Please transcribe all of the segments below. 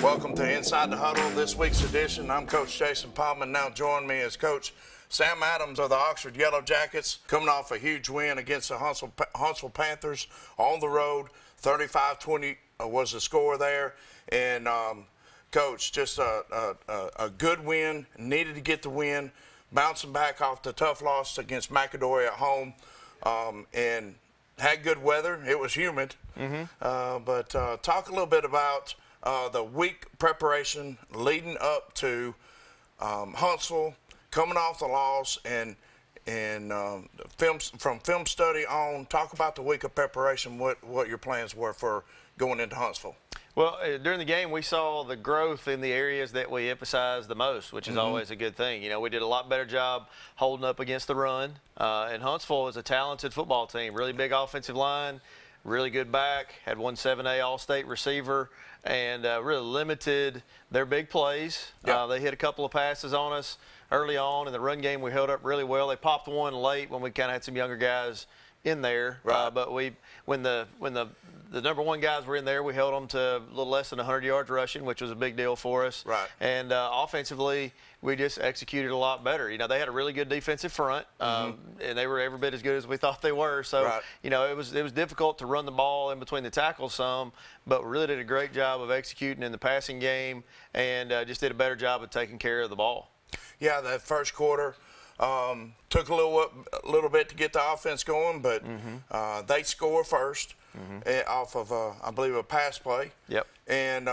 Welcome to Inside the Huddle, this week's edition. I'm Coach Jason Pahman. Now join me as Coach Sam Adams of the Oxford Yellow Jackets, coming off a huge win against the Huntsville Panthers on the road. 35-20 was the score there. And, Coach, just a good win, needed to get the win, bouncing back off the tough loss against McAdory at home, and had good weather. It was humid. But talk a little bit about the week preparation leading up to Huntsville, coming off the loss, and from film study on. Talk about the week of preparation, what your plans were for going into Huntsville. Well, during the game, we saw the growth in the areas that we emphasized the most, which is always a good thing. You know, we did a lot better job holding up against the run. And Huntsville is a talented football team, really big offensive line, really good back, had one 7A All-State receiver, and really limited their big plays. Yep. They hit a couple of passes on us early on. In the run game, we held up really well. They popped one late when we kind of had some younger guys in there. Right. But when the number one guys were in there, we held them to a little less than 100 yards rushing, which was a big deal for us. Right. And offensively, we just executed a lot better. You know, they had a really good defensive front, and they were every bit as good as we thought they were. So, right. you know, it was difficult to run the ball in between the tackles some, but we really did a great job of executing in the passing game, and just did a better job of taking care of the ball. Yeah, that first quarter took a little bit to get the offense going, but they score first off of, I believe, a pass play. Yep. And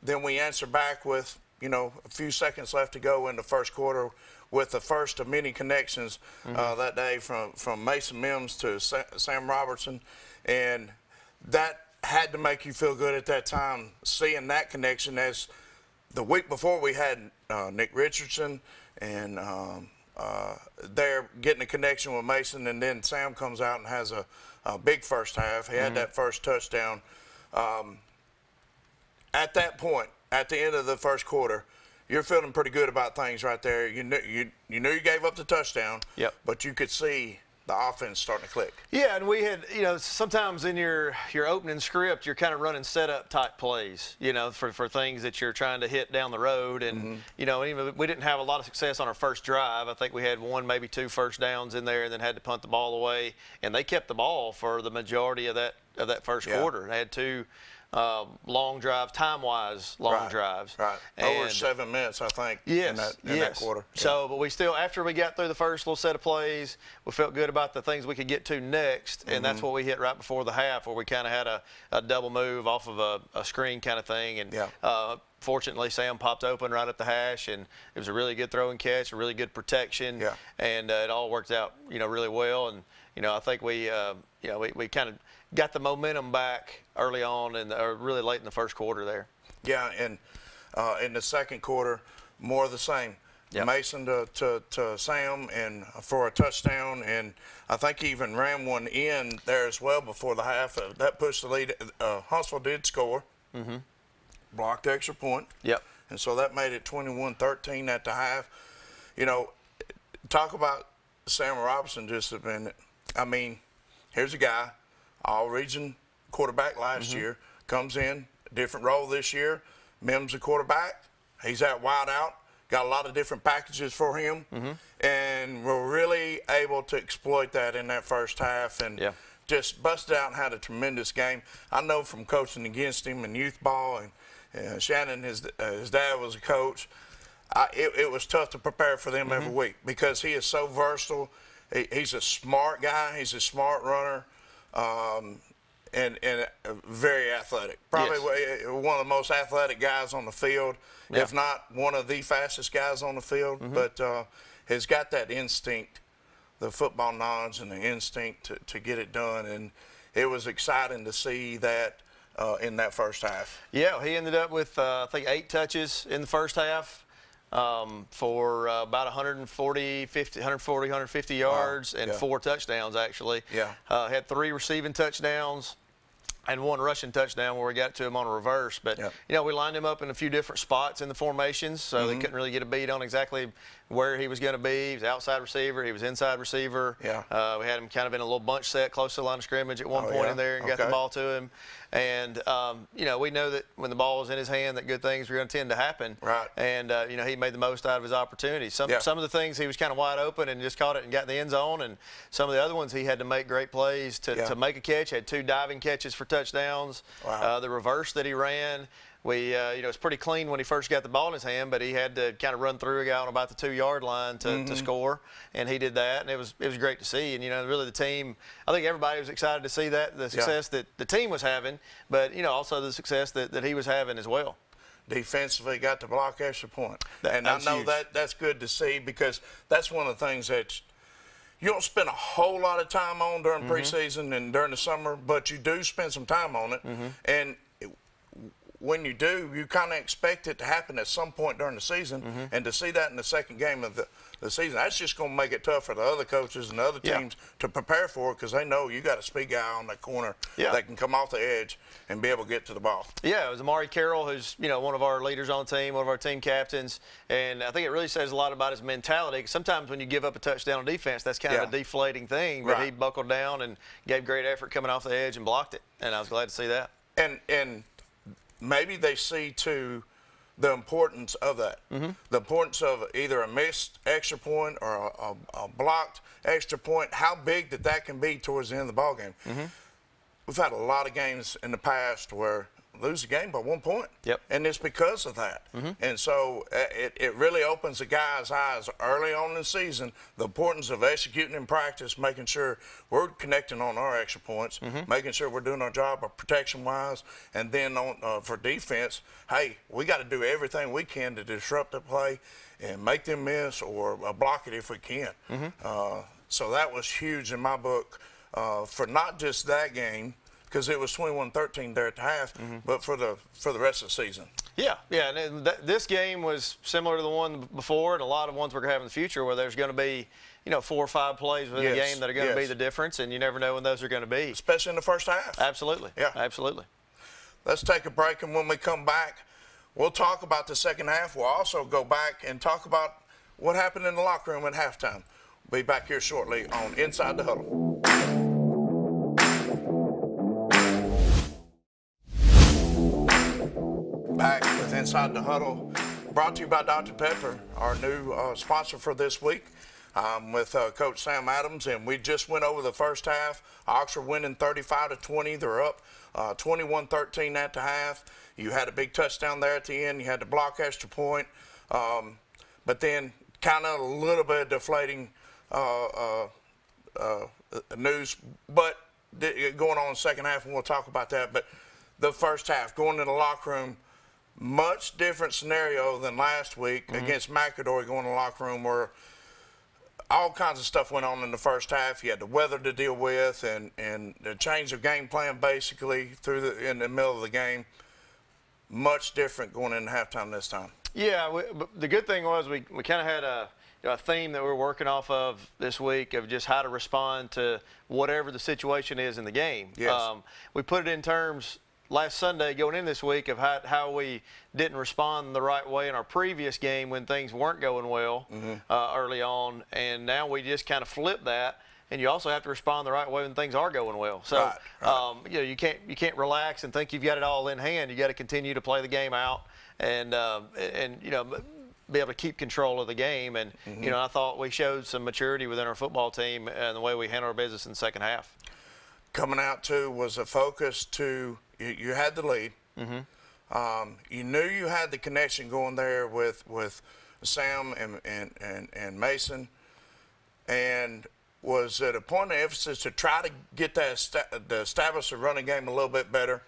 then we answer back with, you know, a few seconds left to go in the first quarter with the first of many connections that day from Mason Mims to Sam Robertson. And that had to make you feel good at that time, seeing that connection, as the week before we had Nick Richardson and they're getting a connection with Mason, and then Sam comes out and has a big first half. He had that first touchdown. At that point, at the end of the first quarter, you're feeling pretty good about things right there. You knew you gave up the touchdown, but you could see the offense starting to click. Yeah, and we had, you know, sometimes in your opening script, you're kind of running setup type plays, you know, for things that you're trying to hit down the road. And, you know, even we didn't have a lot of success on our first drive. I think we had one, maybe two first downs in there, and then had to punt the ball away. And they kept the ball for the majority of that first quarter. They had two long drives, time-wise long drives. Right. Over 7 minutes, I think, in that quarter. So, but we still, after we got through the first little set of plays, we felt good about the things we could get to next, and that's what we hit right before the half, where we kind of had a double move off of a screen kind of thing. And fortunately, Sam popped open right at the hash, and it was a really good throw and catch, a really good protection, and it all worked out, you know, really well. And, you know, I think we kind of got the momentum back early on, and really late in the first quarter there. Yeah, and in the second quarter, more of the same. Mason to Sam and for a touchdown, and I think he even ran one in there as well before the half. That pushed the lead. Huntsville did score, blocked the extra point, and so that made it 21-13 at the half. You know, talk about Sam Robinson just a minute. I mean, here's a guy, all-region quarterback last year, comes in, different role this year. Mims a quarterback. He's at wide out. Got a lot of different packages for him. And we're really able to exploit that in that first half, and just busted out and had a tremendous game. I know from coaching against him in youth ball, and Shannon, his dad was a coach, it was tough to prepare for them every week, because he is so versatile. He's a smart guy. He's a smart runner. And very athletic. Probably one of the most athletic guys on the field, if not one of the fastest guys on the field. But has got that instinct, the football knowledge and the instinct to get it done. And it was exciting to see that in that first half. Yeah, he ended up with, I think, 8 touches in the first half. For about 150 yards and 4 touchdowns, actually. Had 3 receiving touchdowns and 1 rushing touchdown where we got to him on a reverse. But, you know, we lined him up in a few different spots in the formations, so they couldn't really get a beat on exactly where he was going to be. He was outside receiver. He was inside receiver. Yeah. We had him kind of in a little bunch set close to the line of scrimmage at one point in there and got the ball to him. And, you know, we know that when the ball was in his hand that good things were going to tend to happen. Right. And, you know, he made the most out of his opportunities. Some of the things he was kind of wide open and just caught it and got in the end zone. And some of the other ones he had to make great plays to make a catch. Had 2 diving catches for touchdowns. Wow. The reverse that he ran. You know, it's pretty clean when he first got the ball in his hand, but he had to kind of run through a guy on about the 2-yard line to score, and he did that, and it was great to see. And, you know, really the team, I think everybody was excited to see that, the success that the team was having, but, you know, also the success that he was having as well. Defensively got to block extra point. And I know that's good to see, because that's one of the things that you don't spend a whole lot of time on during preseason and during the summer, but you do spend some time on it. And when you do, you kind of expect it to happen at some point during the season, and to see that in the second game of the season, that's just going to make it tough for the other coaches and the other teams to prepare for it, because they know you got a speed guy on that corner that can come off the edge and be able to get to the ball. Yeah, it was Amari Carroll, who's, you know, one of our leaders on the team, one of our team captains, and I think it really says a lot about his mentality, because sometimes when you give up a touchdown on defense, that's kind of a deflating thing, but he buckled down and gave great effort coming off the edge and blocked it, and I was glad to see that. And maybe they see, too, the importance of that. The importance of either a missed extra point or a blocked extra point, how big that can be towards the end of the ballgame. We've had a lot of games in the past where lose the game by 1 point. And it's because of that. And so it really opens the guy's eyes early on in the season, the importance of executing in practice, making sure we're connecting on our extra points, making sure we're doing our job protection-wise, and then for defense, hey, we got to do everything we can to disrupt the play and make them miss or block it if we can. So that was huge in my book for not just that game, because it was 21-13 there at the half, but for the rest of the season. Yeah, and this game was similar to the one before, and a lot of ones we're going to have in the future where there's going to be, you know, 4 or 5 plays within the game that are going to be the difference, and you never know when those are going to be. Especially in the first half. Absolutely. Yeah. Absolutely. Let's take a break, and when we come back, we'll talk about the second half. We'll also go back and talk about what happened in the locker room at halftime. We'll be back here shortly on Inside the Huddle. Back with Inside the Huddle, brought to you by Dr. Pepper, our new sponsor for this week, with Coach Sam Adams, and we just went over the first half. Oxford winning 35-20. They're up 21-13 at the half. You had a big touchdown there at the end. You had to block extra point, but then kind of a little bit of deflating news, but going on in the second half, and we'll talk about that. But the first half, going to the locker room, much different scenario than last week against McAdory, going to the locker room where all kinds of stuff went on in the first half. You had the weather to deal with and the change of game plan basically in the middle of the game. Much different going into halftime this time. Yeah, the good thing was we kind of had a theme that we're working off of this week of just how to respond to whatever the situation is in the game. Yes. We put it in terms last Sunday going in this week of how we didn't respond the right way in our previous game when things weren't going well early on, and now we just kind of flip that, and you also have to respond the right way when things are going well. So you know, you can't relax and think you've got it all in hand. You got to continue to play the game out and you know, be able to keep control of the game. And you know, I thought we showed some maturity within our football team and the way we handle our business in the second half. Coming out too was a focus to you had the lead. You knew you had the connection going there with Sam and Mason, and was it a point of emphasis to try to get that to establish the running game a little bit better?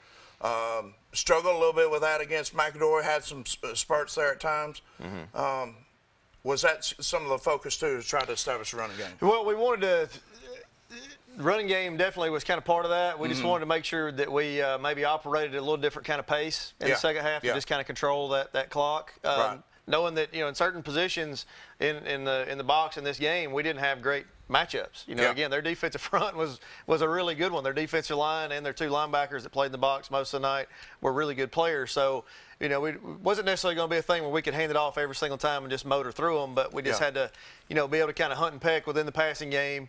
Struggled a little bit with that against McAdory, had some spurts there at times. Was that some of the focus too, to try to establish a running game? Well, we wanted to. Running game definitely was kind of part of that. We just wanted to make sure that we maybe operated at a little different kind of pace in the second half to just kind of control that clock. Knowing that, you know, in certain positions in the box in this game, we didn't have great matchups. Again, their defensive front was a really good one. Their defensive line and their 2 linebackers that played in the box most of the night were really good players. So, it wasn't necessarily going to be a thing where we could hand it off every single time and just motor through them, but we just had to, be able to kind of hunt and peck within the passing game,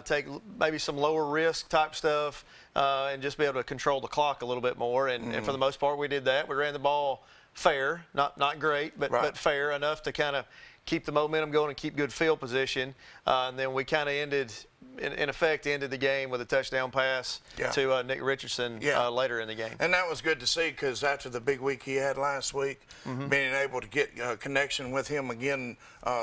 take maybe some lower risk type stuff, and just be able to control the clock a little bit more. And for the most part, we did that. We ran the ball fair, not great, but fair enough to kind of keep the momentum going and keep good field position. And then we kind of ended the game with a touchdown pass to Nick Richardson later in the game. And that was good to see, because after the big week he had last week, being able to get a connection with him again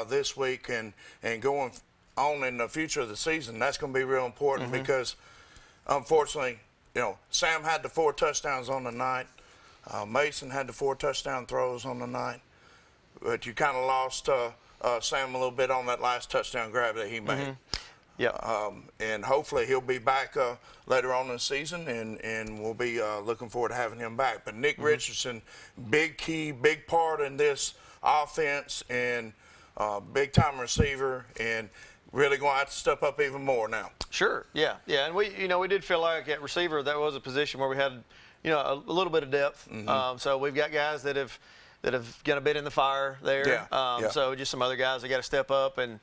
this week and going on in the future of the season, that's going to be real important because, unfortunately, Sam had the 4 touchdowns on the night. Mason had the 4 touchdown throws on the night. But you kind of lost Sam a little bit on that last touchdown grab that he made. And hopefully he'll be back later on in the season, and we'll be looking forward to having him back. But Nick Richardson, big key, big part in this offense, and big-time receiver, and really going to have to step up even more now. Sure, and we did feel like at receiver that was a position where we had a little bit of depth. So we've got guys that have got a bit in the fire there. So just some other guys that got to step up and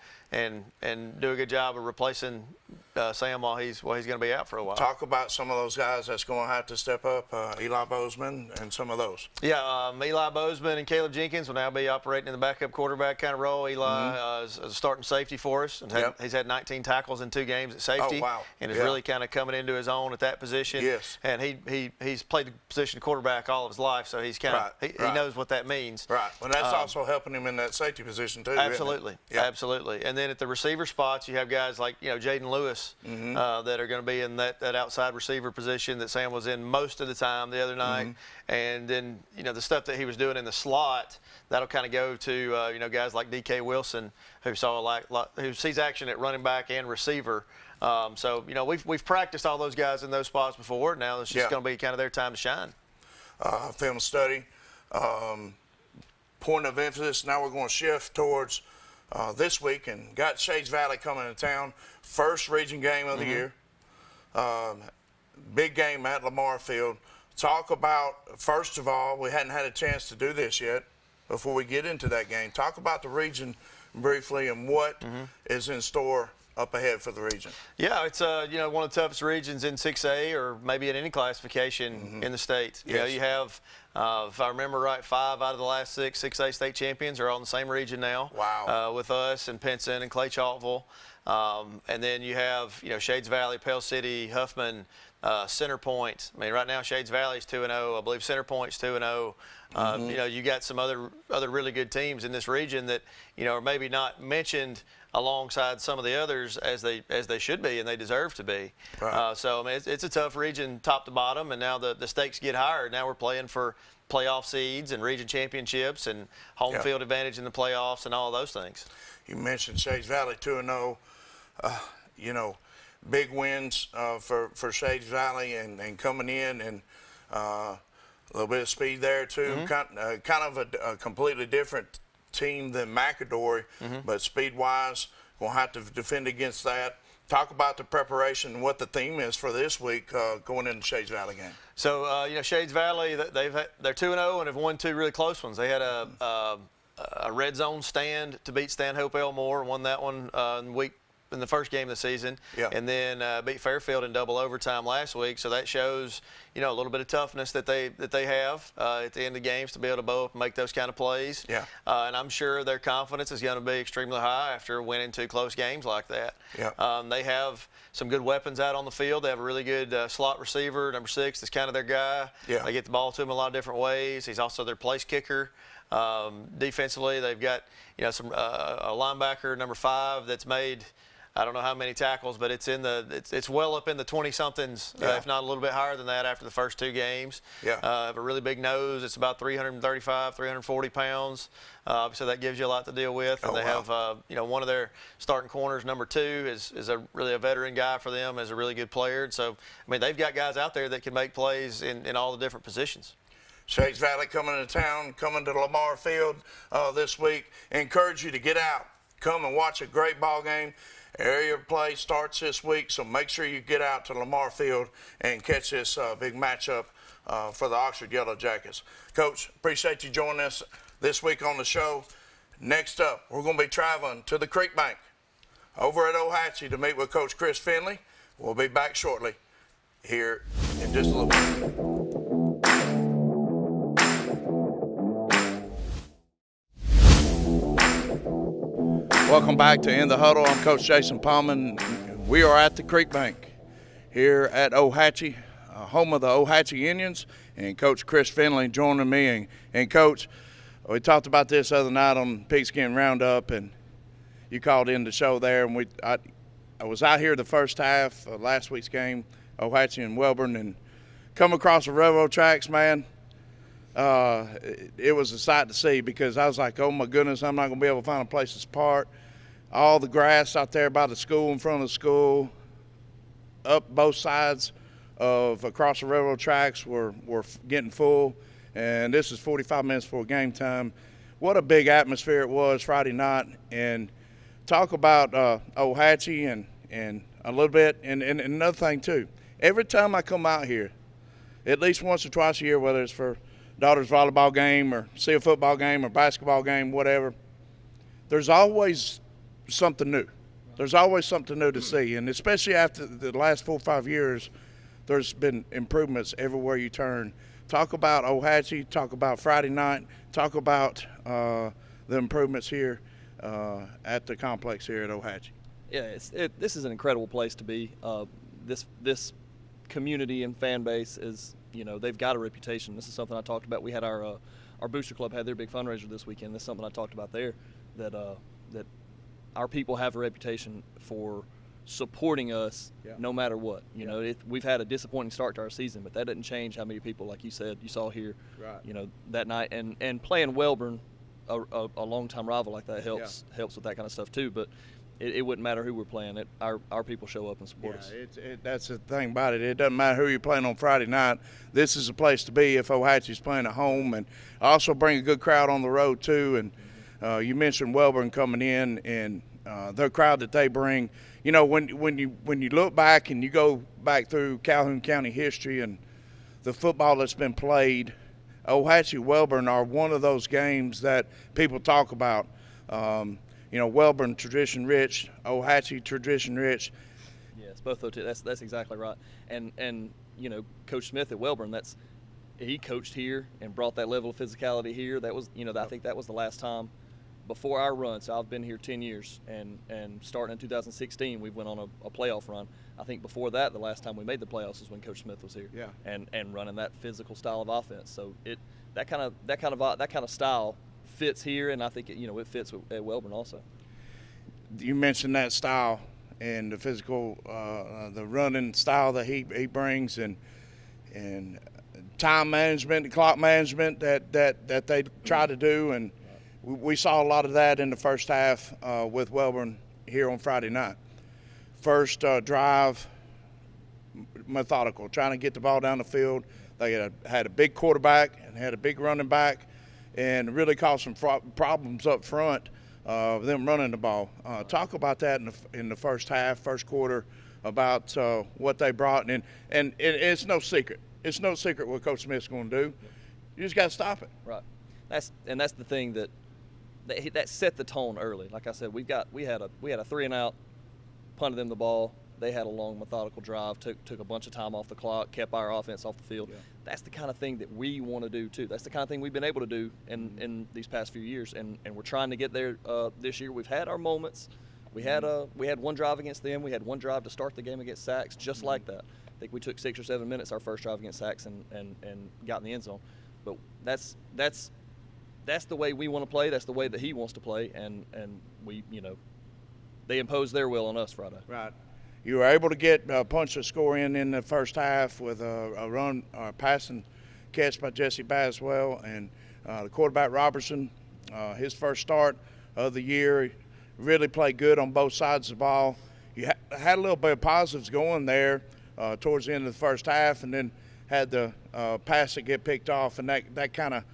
do a good job of replacing Sam while he's going to be out for a while. Talk about some of those guys that's going to have to step up, Eli Bozeman and some of those. Eli Bozeman and Caleb Jenkins will now be operating in the backup quarterback kind of role. Eli is a starting safety for us. And he's had 19 tackles in 2 games at safety. And is really kind of coming into his own at that position. And he's played the position of quarterback all of his life, so he's kind of he knows what that means. Well, that's also helping him in that safety position too. Absolutely, absolutely. And then at the receiver spots, you have guys like Jaden Lewis that are going to be in that outside receiver position that Sam was in most of the time the other night. And then the stuff that he was doing in the slot, that'll kind of go to guys like D.K. Wilson, who who sees action at running back and receiver. So we've practiced all those guys in those spots before. Now it's just going to be kind of their time to shine. Film study. Point of emphasis, now we're going to shift towards this week, and got Shades Valley coming to town. First region game of the year. Big game at Lamar Field. Talk about, first of all, we hadn't had a chance to do this yet before we get into that game. Talk about the region briefly and what is in store up ahead for the region. It's one of the toughest regions in 6A, or maybe in any classification in the state. You have, if I remember right, 5 out of the last 6A state champions are all in the same region now. With us and Pinson and Clay Chalkville. And then you have Shades Valley, Pell City, Huffman, Center Point. I mean, right now Shades Valley is 2-0. I believe Center Point's 2-0. You got some other really good teams in this region that are maybe not mentioned alongside some of the others as they should be and they deserve to be. So I mean, it's a tough region top to bottom, and now the stakes get higher. Now we're playing for playoff seeds and region championships and home field advantage in the playoffs and all of those things. You mentioned Shades Valley 2-0. Big wins for Shades Valley and coming in, and a little bit of speed there too. Kind of a completely different team than McAdory, but speed-wise, we'll have to defend against that. Talk about the preparation and what the theme is for this week going into Shades Valley game. So, Shades Valley, they're 2-0 and have won 2 really close ones. They had a red zone stand to beat Stanhope Elmore, won that one in the first game of the season, and then beat Fairfield in double overtime last week. So that shows, a little bit of toughness that they have at the end of the games to be able to both make those kind of plays. And I'm sure their confidence is going to be extremely high after winning 2 close games like that. They have some good weapons out on the field. They have a really good slot receiver, number 6, that's kind of their guy. They get the ball to him a lot of different ways. He's also their place kicker. Defensively, they've got some a linebacker, number 5, that's made, I don't know how many tackles, but it's well up in the 20-somethings, if not a little bit higher than that after the first 2 games. Have a really big nose. It's about 335, 340 pounds. So that gives you a lot to deal with. And they have, one of their starting corners, number 2, is really a veteran guy for them, is a really good player. So, I mean, they've got guys out there that can make plays in all the different positions. Shades Valley coming to town, coming to Lamar Field this week. Encourage you to get out, come and watch a great ball game. Area play starts this week, so make sure you get out to Lamar Field and catch this big matchup for the Oxford Yellow Jackets. Coach, appreciate you joining us this week on the show. Next up, we're going to be traveling to the Creek Bank over at Ohatchee to meet with Coach Chris Finley. We'll be back shortly here in just a little bit. Welcome back to In the Huddle. I'm Coach Jason Pahman. We are at the Creek Bank here at Ohatchee, home of the Ohatchee Indians, and Coach Chris Finley joining me. And Coach, we talked about this the other night on Pigskin Roundup, and you called in the show there, and I was out here the first half of last week's game, Ohatchee and Welborn, and come across the railroad tracks, man. It was a sight to see, because I was like, oh my goodness, I'm not going to be able to find a place to park. All the grass out there by the school, in front of the school, up both sides of across the railroad tracks were getting full, and this is 45 minutes before game time. What a big atmosphere it was Friday night. And talk about Ohatchee and a little bit, and another thing too, every time I come out here, at least once or twice a year, whether it's for daughter's volleyball game or see a football game or basketball game, whatever, there's always something new. There's always something new to see, and especially after the last 4 or 5 years, there's been improvements everywhere you turn. Talk about Ohatchee, talk about Friday night, talk about the improvements here at the complex here at Ohatchee. Yeah, this is an incredible place to be. This community and fan base is, they've got a reputation. This is something I talked about. We had our booster club had their big fundraiser this weekend. This is something I talked about there, that our people have a reputation for supporting us no matter what. We've had a disappointing start to our season, but that doesn't change how many people, like you said, you saw here, that night. And playing Welborn, a longtime rival like that, helps with that kind of stuff too. But it wouldn't matter who we're playing. Our people show up and support us. That's the thing about it. It doesn't matter who you're playing on Friday night. This is a place to be if Ohatchee's playing at home, and also bring a good crowd on the road too. And you mentioned Welborn coming in, and the crowd that they bring. When you look back and you go back through Calhoun County history and the football that's been played, Ohatchee Welborn are one of those games that people talk about. Welborn tradition rich, Ohatchee tradition rich. Yes, both those two. That's exactly right. And Coach Smith at Welborn, he coached here and brought that level of physicality here. That was, I think that was the last time before our run. So I've been here 10 years, and starting in 2016, we went on a playoff run. I think before that, the last time we made the playoffs was when Coach Smith was here. Yeah. And running that physical style of offense. So that kind of style fits here, and I think it fits at Welborn also. You mentioned that style and the physical, the running style that he brings, and time management, the clock management that they try to do, and we saw a lot of that in the first half with Welborn here on Friday night. First drive, methodical, trying to get the ball down the field. They had a big quarterback and had a big running back, and really caused some problems up front, them running the ball. Talk about that in the first half, first quarter, about what they brought. And it's no secret. It's no secret what Coach Smith's going to do. You just got to stop it. Right. That's the thing that set the tone early. Like I said, we had a 3-and-out, punted them the ball. They had a long, methodical drive, took a bunch of time off the clock, kept our offense off the field. Yeah. That's the kind of thing that we want to do too. That's the kind of thing we've been able to do in these past few years, and we're trying to get there this year. We've had our moments. We had one drive against them. We had one drive to start the game against Sachs, just like that. I think we took 6 or 7 minutes our first drive against Sachs and got in the end zone. But that's the way we want to play. That's the way that he wants to play, and we they imposed their will on us Friday. Right. You were able to get a punch to score in the first half with a run, passing catch by Jesse Baswell, and the quarterback Robertson, his first start of the year, really played good on both sides of the ball. You had a little bit of positives going there towards the end of the first half, and then had the pass that get picked off, and that kind of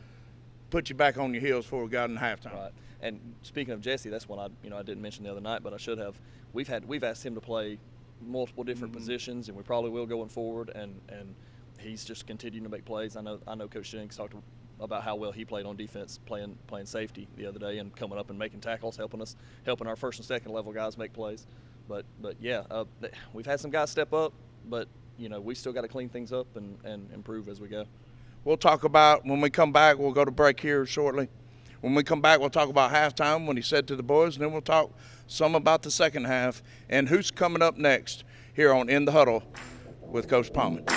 put you back on your heels before we got in halftime. Right. And speaking of Jesse, that's one I didn't mention the other night, but I should have. We've asked him to play multiple different positions, and we probably will going forward. And he's just continuing to make plays. I know Coach Jennings talked about how well he played on defense, playing safety the other day and coming up and making tackles, helping our first and second level guys make plays. But yeah, we've had some guys step up, but we still got to clean things up and improve as we go. We'll talk about, when we come back, we'll go to break here shortly. When we come back, we'll talk about halftime, when he said to the boys, and then we'll talk some about the second half and who's coming up next here on In the Huddle with Coach Pahman.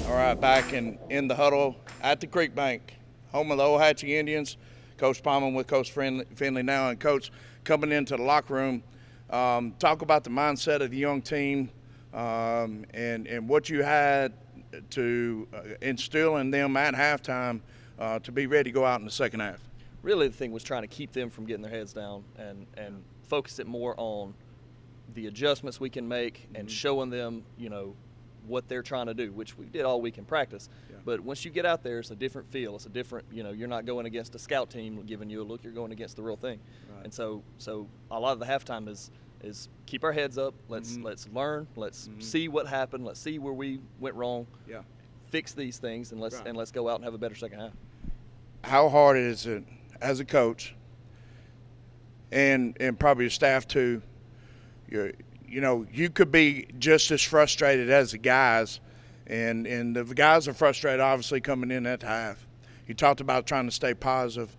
All right, back in the Huddle at the Creek Bank, home of the Ohatchee Indians. Coach Pahman with Coach Finley now, and Coach coming into the locker room. Talk about the mindset of the young team and what you had to instill in them at halftime to be ready to go out in the second half. Really, the thing was trying to keep them from getting their heads down and focus it more on the adjustments we can make and showing them, what they're trying to do, which we did all week in practice. Yeah. But once you get out there, it's a different feel. It's a different, you're not going against a scout team giving you a look. You're going against the real thing. Right. And so a lot of the halftime is keep our heads up. Let's learn. Let's see what happened. Let's see where we went wrong. Yeah. Fix these things, and let's go out and have a better second half. How hard is it as a coach, and probably your staff too? You could be just as frustrated as the guys, and the guys are frustrated, obviously, coming in at the half. You talked about trying to stay positive.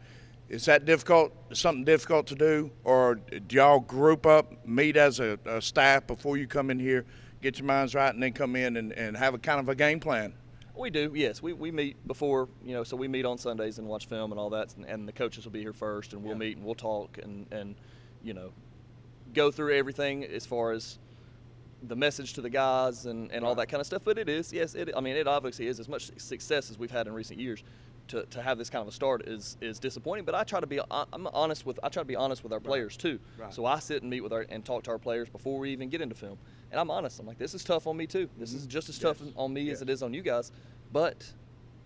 Is that difficult, something difficult to do, or do y'all group up, meet as a staff before you come in here, get your minds right, and then come in and have a kind of a game plan? We do, yes. We meet before, so we meet on Sundays and watch film and all that, and the coaches will be here first, and we'll meet and we'll talk and go through everything as far as the message to the guys and all that kind of stuff. But it is, yes, it obviously is as much success as we've had in recent years. To have this kind of a start is disappointing, but I try to be honest with our players too. Right. So I sit and meet and talk to our players before we even get into film. And I'm honest. I'm like, this is tough on me too. This is just as tough on me as it is on you guys. But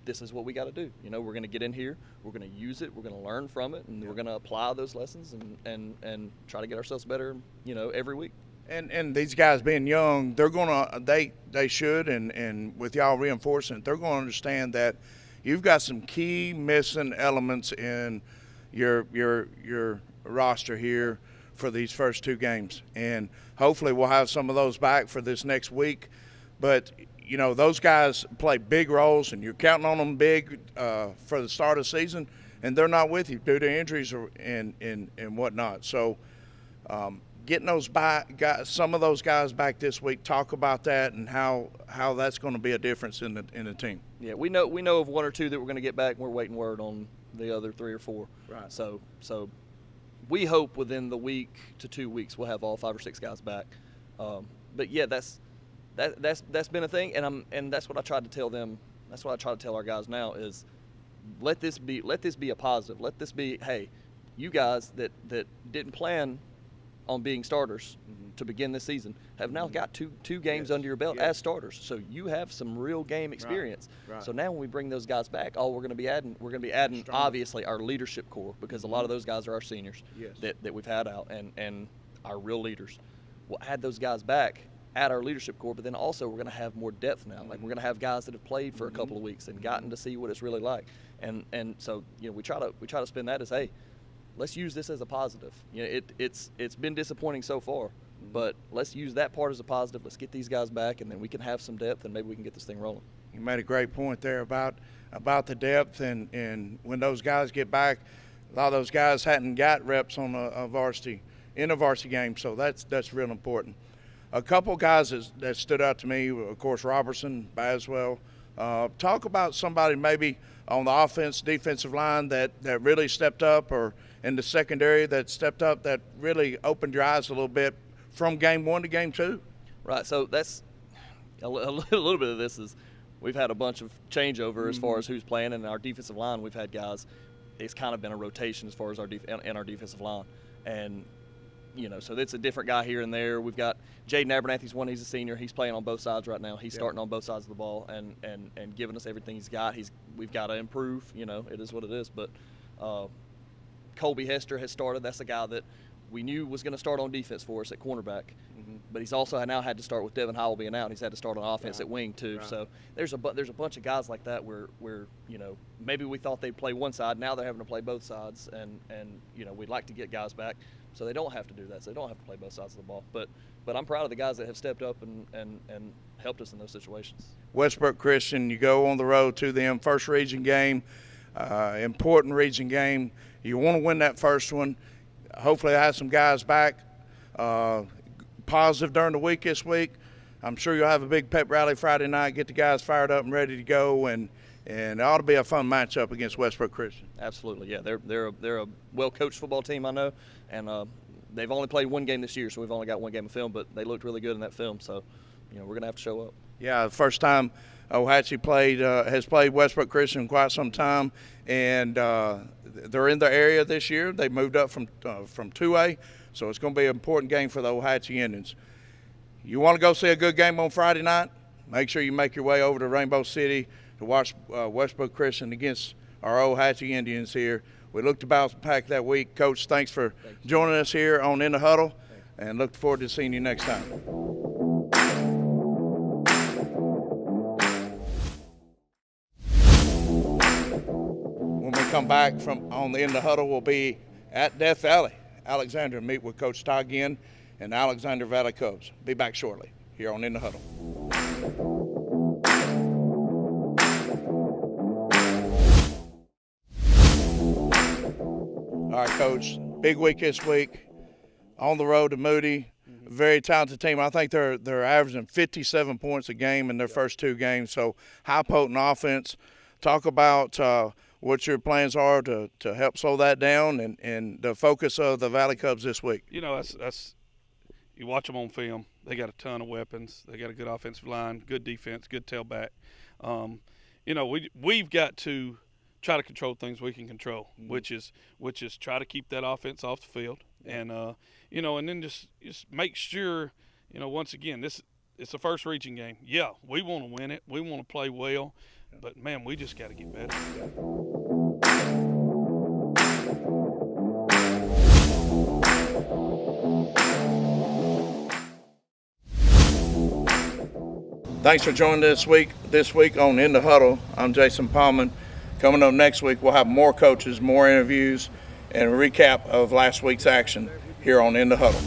this is what we got to do. We're going to get in here. We're going to use it. We're going to learn from it, and we're going to apply those lessons and try to get ourselves better. Every week. And these guys being young, they're gonna they should and with y'all reinforcing it, they're going to understand that you've got some key missing elements in your roster here for these first two games, and hopefully we'll have some of those back for this next week. But those guys play big roles, and you're counting on them big for the start of the season, and they're not with you due to injuries and whatnot. So getting those some of those guys back this week, talk about that and how that's going to be a difference in the team. Yeah, we know of one or two that we're going to get back, and we're waiting word on the other 3 or 4. Right. So we hope within the week to 2 weeks we'll have all 5 or 6 guys back. But yeah, that's been a thing, and that's what I tried to tell them. That's what I try to tell our guys now is let this be a positive. Let this be, hey, you guys that didn't plan on being starters to begin this season have now got two games under your belt as starters. So you have some real game experience. Right. So now when we bring those guys back, we're going to be adding obviously our leadership core, because a lot of those guys are our seniors that we've had out and our real leaders. We'll add those guys back, add our leadership core, but then also we're going to have more depth now. Like we're going to have guys that have played for a couple of weeks and gotten to see what it's really like. And so we try to spin that as, hey, let's use this as a positive. It's been disappointing so far, but let's use that part as a positive. Let's get these guys back, and then we can have some depth, and maybe we can get this thing rolling. You made a great point there about the depth, and when those guys get back, a lot of those guys hadn't got reps on a varsity game, so that's real important. A couple guys that stood out to me, of course, Robertson, Baswell. Talk about somebody maybe on the defensive line that really stepped up, or in the secondary that stepped up, that really opened your eyes a little bit from game 1 to game 2. Right. So that's a little bit of this is we've had a bunch of changeover as far as who's playing, and our defensive line. We've had guys. It's kind of been a rotation as far as our defensive line, and so it's a different guy here and there. We've got Jaden Abernathy's one. He's a senior. He's playing on both sides right now. He's starting on both sides of the ball and giving us everything he's got. We've got to improve. It is what it is. But Colby Hester has started. That's a guy that we knew was going to start on defense for us at cornerback. But he's also now had to start with Devin Howell being out. He's had to start on offense at wing too. So there's a bunch of guys like that where maybe we thought they'd play one side. Now they're having to play both sides, and we'd like to get guys back so they don't have to do that. So they don't have to play both sides of the ball. But I'm proud of the guys that have stepped up and helped us in those situations. Westbrook Christian, you go on the road to them, first region game, important region game. You want to win that first one. Hopefully I have some guys back positive during the week this week. I'm sure you'll have a big pep rally Friday night, get the guys fired up and ready to go, and it ought to be a fun matchup against Westbrook Christian. Absolutely, yeah. They're a well-coached football team, I know, and they've only played one game this year, so we've only got one game of film, but they looked really good in that film, so we're going to have to show up. Yeah, the first time Ohatchee has played Westbrook Christian in quite some time, and they're in the area this year. They moved up from 2A, so it's going to be an important game for the Ohatchee Indians. You want to go see a good game on Friday night? Make sure you make your way over to Rainbow City to watch Westbrook Christian against our Ohatchee Indians here. We look to bounce back that week. Coach, thanks for joining us here on In the Huddle, and look forward to seeing you next time. When we come back from on the In the Huddle, we'll be at Death Valley, Alexandria, meet with Coach Todd Ginn and the Alexandria Valley Cubs. Be back shortly here on In the Huddle. All right, Coach, big week this week. On the road to Moody, very talented team. I think they're averaging 57 points a game in their first two games, so high potent offense. Talk about what your plans are to help slow that down and the focus of the Valley Cubs this week. That's you watch them on film. They got a ton of weapons. They got a good offensive line, good defense, good tailback. We've got to try to control things we can control, which is try to keep that offense off the field, and and then just make sure, once again, it's the first region game. Yeah, we want to win it. We want to play well, but man, we just got to get better. Thanks for joining us this week on In the Huddle. I'm Jason Pahman. Coming up next week, we'll have more coaches, more interviews, and a recap of last week's action here on In the Huddle.